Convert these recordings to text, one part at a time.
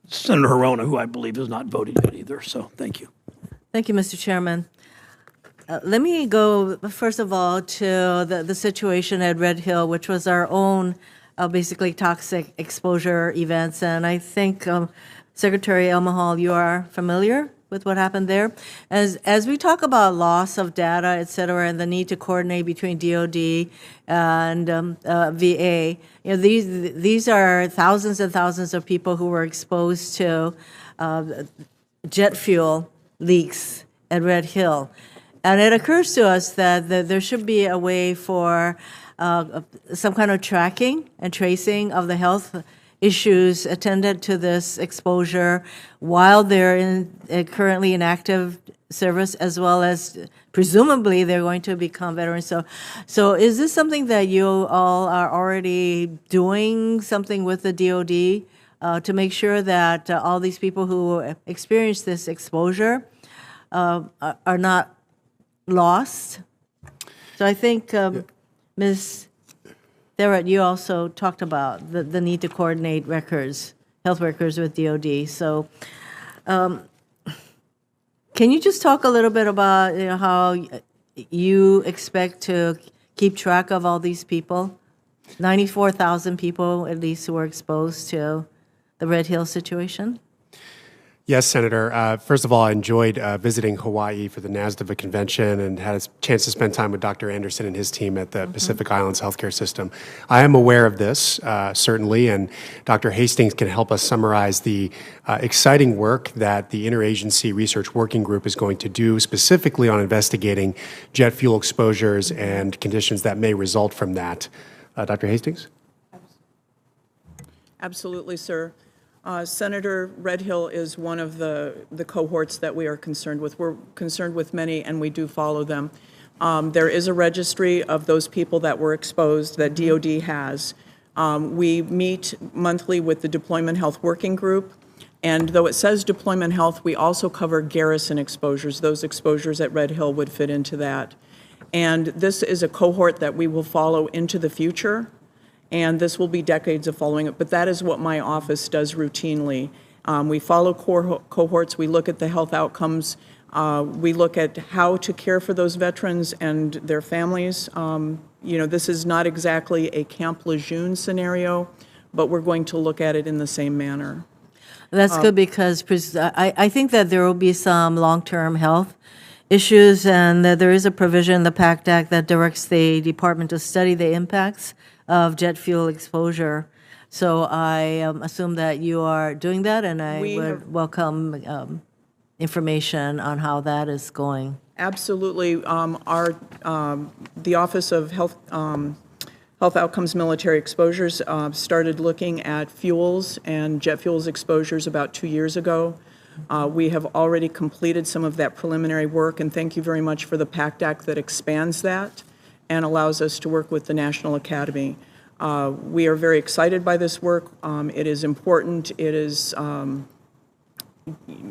Senator Hirono, who I believe has not voted yet either. So thank you. Thank you, Mr. Chairman. Let me go, first of all, to the situation at Red Hill, which was our own basically toxic exposure events. And I think, Secretary Elmahal, you are familiar with what happened there. As we talk about loss of data, et cetera, and the need to coordinate between DOD and VA, these are thousands and thousands of people who were exposed to jet fuel leaks at Red Hill. And it occurs to us that there should be a way for some kind of tracking and tracing of the health issues attendant to this exposure while they're currently in active service, as well as presumably they're going to become veterans. So is this something that you all are already doing something with the DOD to make sure that all these people who experience this exposure are not lost? So I think, Ms. Theriot, you also talked about the need to coordinate records, health records with DOD. So can you just talk a little bit about how you expect to keep track of all these people? 94,000 people at least who were exposed to the Red Hill situation? Yes, Senator. First of all, I enjoyed visiting Hawaii for the NASDAVA convention and had a chance to spend time with Dr. Anderson and his team at the Pacific Islands Healthcare System. I am aware of this, certainly, and Dr. Hastings can help us summarize the exciting work that the Interagency Research Working Group is going to do specifically on investigating jet fuel exposures and conditions that may result from that. Dr. Hastings? Absolutely, sir. Senator, Red Hill is one of the cohorts that we are concerned with. We're concerned with many, and we do follow them. There is a registry of those people that were exposed that DOD has. We meet monthly with the Deployment Health Working Group, and though it says Deployment Health, we also cover garrison exposures. Those exposures at Red Hill would fit into that. And this is a cohort that we will follow into the future. And this will be decades of following it, but that is what my office does routinely. We follow cohorts, we look at the health outcomes, we look at how to care for those veterans and their families. This is not exactly a Camp Lejeune scenario, but we're going to look at it in the same manner. That's good, because I think that there will be some long-term health issues, and that there is a provision in the PACT Act that directs the department to study the impacts of jet fuel exposure. So I assume that you are doing that, and I would welcome information on how that is going. Absolutely. The Office of Health Outcomes Military Exposures started looking at fuels and jet fuels exposures about 2 years ago. We have already completed some of that preliminary work, and thank you very much for the PACT Act that expands that and allows us to work with the National Academy. We are very excited by this work. It is important. It is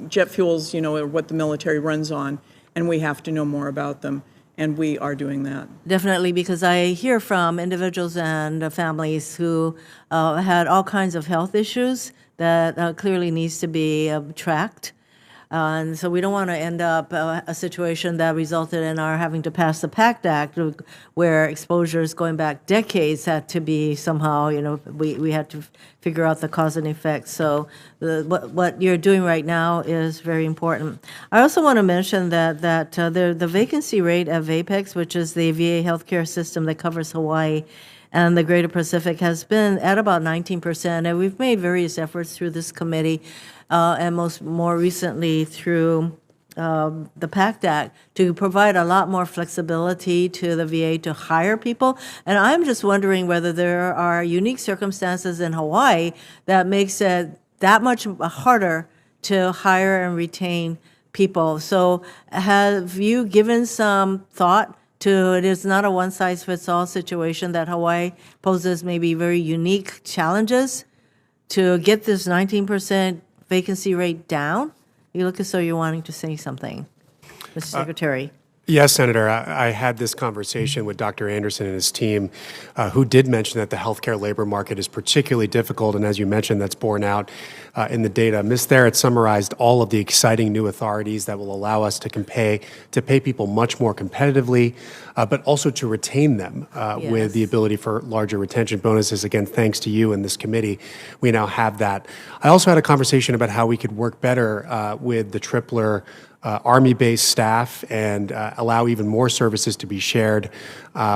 jet fuels, are what the military runs on, and we have to know more about them, and we are doing that. Definitely, because I hear from individuals and families who had all kinds of health issues that clearly needs to be tracked. And so we don't want to end up a situation that resulted in our having to pass the PACT Act, where exposures going back decades had to be somehow, we had to figure out the cause and effect. So what you're doing right now is very important. I also want to mention that the vacancy rate at VAPEX, which is the VA healthcare system that covers Hawaii and the Greater Pacific, has been at about 19%, and we've made various efforts through this committee and more recently through the PACT Act to provide a lot more flexibility to the VA to hire people. And I'm just wondering whether there are unique circumstances in Hawaii that makes it that much harder to hire and retain people. So have you given some thought to it is not a one-size-fits-all situation, that Hawaii poses maybe very unique challenges to get this 19% vacancy rate down? You look as though you're wanting to say something, Mr. Secretary. Yes, Senator. I had this conversation with Dr. Anderson and his team, who did mention that the healthcare labor market is particularly difficult, and as you mentioned, that's borne out in the data. Ms. Therrett summarized all of the exciting new authorities that will allow us to pay people much more competitively, but also to retain them with the ability for larger retention bonuses. Again, thanks to you and this committee, we now have that. I also had a conversation about how we could work better with the Tripler Army-based staff and allow even more services to be shared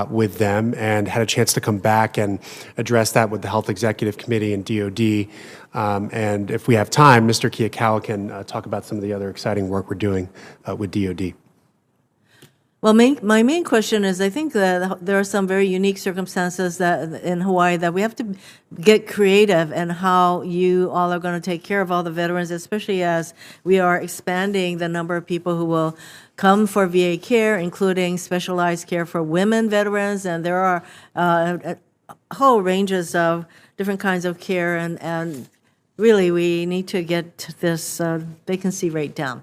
with them, and had a chance to come back and address that with the Health Executive Committee and DOD. And if we have time, Mr. Kiyakawa can talk about some of the other exciting work we're doing with DOD. Well, my main question is, I think that there are some very unique circumstances that in Hawaii that we have to get creative in how you all are going to take care of all the veterans, especially as we are expanding the number of people who will come for VA care, including specialized care for women veterans, and there are whole ranges of different kinds of care, and really we need to get this vacancy rate down.